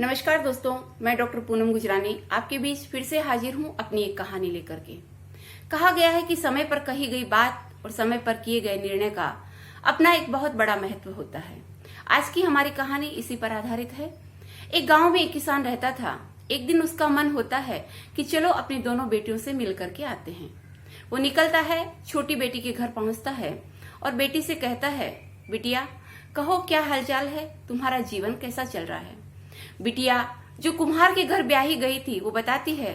नमस्कार दोस्तों, मैं डॉक्टर पूनम गुजरानी आपके बीच फिर से हाजिर हूं अपनी एक कहानी लेकर के। कहा गया है कि समय पर कही गई बात और समय पर किए गए निर्णय का अपना एक बहुत बड़ा महत्व होता है। आज की हमारी कहानी इसी पर आधारित है। एक गांव में एक किसान रहता था। एक दिन उसका मन होता है कि चलो अपनी दोनों बेटियों से मिल करके आते हैं। वो निकलता है, छोटी बेटी के घर पहुंचता है और बेटी से कहता है, बिटिया कहो क्या हालचाल है, तुम्हारा जीवन कैसा चल रहा है। बिटिया जो कुम्हार के घर ब्याही गई थी वो बताती है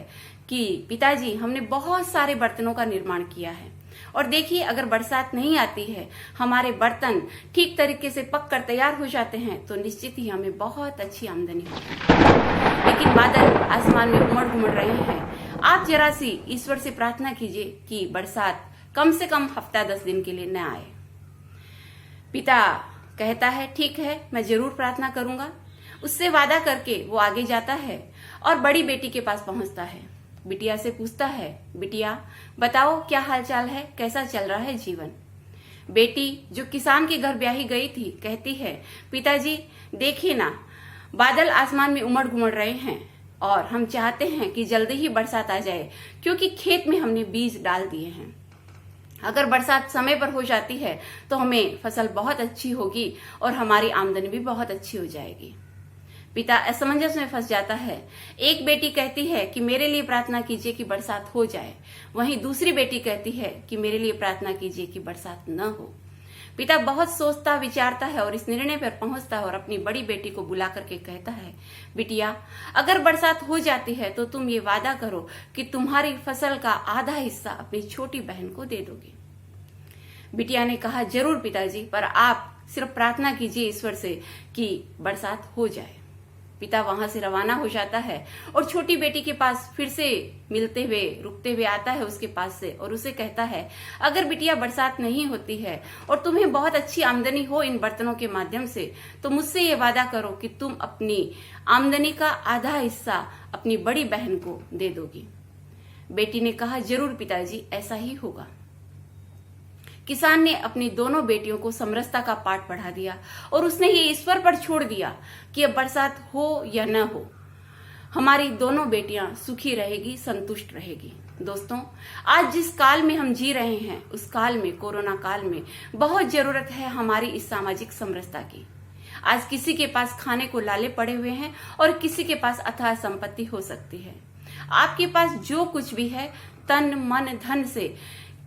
कि पिताजी हमने बहुत सारे बर्तनों का निर्माण किया है और देखिए अगर बरसात नहीं आती है, हमारे बर्तन ठीक तरीके से पक कर तैयार हो जाते हैं तो निश्चित ही हमें बहुत अच्छी आमदनी होगी। लेकिन बादल आसमान में उमड़ घुमड़ रहे हैं। आप जरा सी ईश्वर से प्रार्थना कीजिए कि बरसात कम से कम हफ्ता 10 दिन के लिए न आए। पिता कहता है ठीक है, मैं जरूर प्रार्थना करूंगा। उससे वादा करके वो आगे जाता है और बड़ी बेटी के पास पहुंचता है। बिटिया से पूछता है, बिटिया बताओ क्या हालचाल है, कैसा चल रहा है जीवन। बेटी जो किसान के घर ब्याही गई थी कहती है, पिताजी देखिए ना, बादल आसमान में उमड़ घुमड़ रहे हैं और हम चाहते हैं कि जल्दी ही बरसात आ जाए क्योंकि खेत में हमने बीज डाल दिए हैं। अगर बरसात समय पर हो जाती है तो हमें फसल बहुत अच्छी होगी और हमारी आमदनी भी बहुत अच्छी हो जाएगी। पिता असमंजस में फंस जाता है। एक बेटी कहती है कि मेरे लिए प्रार्थना कीजिए कि बरसात हो जाए, वहीं दूसरी बेटी कहती है कि मेरे लिए प्रार्थना कीजिए कि बरसात न हो। पिता बहुत सोचता विचारता है और इस निर्णय पर पहुंचता है और अपनी बड़ी बेटी को बुला करके कहता है, बिटिया अगर बरसात हो जाती है तो तुम ये वादा करो कि तुम्हारी फसल का आधा हिस्सा अपनी छोटी बहन को दे दोगी। बिटिया ने कहा, जरूर पिताजी, पर आप सिर्फ प्रार्थना कीजिए ईश्वर से कि बरसात हो जाए। पिता वहां से रवाना हो जाता है और छोटी बेटी के पास फिर से मिलते हुए रुकते हुए आता है उसके पास से और उसे कहता है, अगर बिटिया बरसात नहीं होती है और तुम्हें बहुत अच्छी आमदनी हो इन बर्तनों के माध्यम से तो मुझसे ये वादा करो कि तुम अपनी आमदनी का आधा हिस्सा अपनी बड़ी बहन को दे दोगी। बेटी ने कहा, जरूर पिताजी, ऐसा ही होगा। किसान ने अपनी दोनों बेटियों को समरसता का पाठ पढ़ा दिया और उसने ये ईश्वर पर छोड़ दिया कि अब बरसात हो या न हो, हमारी दोनों बेटियां सुखी रहेगी, संतुष्ट रहेगी। दोस्तों, आज जिस काल में हम जी रहे हैं उस काल में, कोरोना काल में, बहुत जरूरत है हमारी इस सामाजिक समरसता की। आज किसी के पास खाने को लाले पड़े हुए हैं और किसी के पास अथाह संपत्ति हो सकती है। आपके पास जो कुछ भी है, तन मन धन से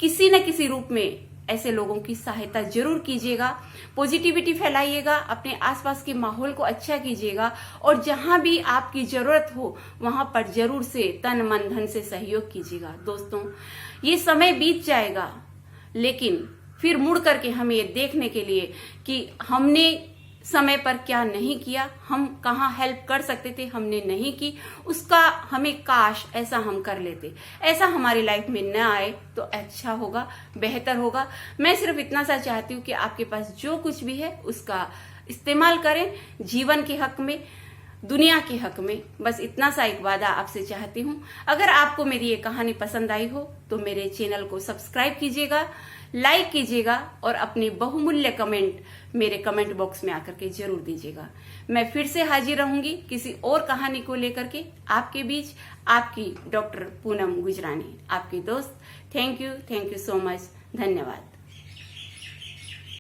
किसी न किसी रूप में ऐसे लोगों की सहायता जरूर कीजिएगा। पॉजिटिविटी फैलाइएगा, अपने आसपास के माहौल को अच्छा कीजिएगा और जहां भी आपकी जरूरत हो वहां पर जरूर से तन मन धन से सहयोग कीजिएगा। दोस्तों, ये समय बीत जाएगा लेकिन फिर मुड़ करके हमें ये देखने के लिए कि हमने समय पर क्या नहीं किया, हम कहाँ हेल्प कर सकते थे हमने नहीं की, उसका हमें काश ऐसा हम कर लेते। ऐसा हमारी लाइफ में न आए तो अच्छा होगा, बेहतर होगा। मैं सिर्फ इतना सा चाहती हूँ कि आपके पास जो कुछ भी है उसका इस्तेमाल करें जीवन के हक में, दुनिया के हक में। बस इतना सा एक वादा आपसे चाहती हूँ। अगर आपको मेरी ये कहानी पसंद आई हो तो मेरे चैनल को सब्सक्राइब कीजिएगा, लाइक कीजिएगा और अपने बहुमूल्य कमेंट मेरे कमेंट बॉक्स में आकर के जरूर दीजिएगा। मैं फिर से हाजिर रहूंगी किसी और कहानी को लेकर के आपके बीच। आपकी डॉक्टर पूनम गुजरानी, आपकी दोस्त। Thank you so much. धन्यवाद।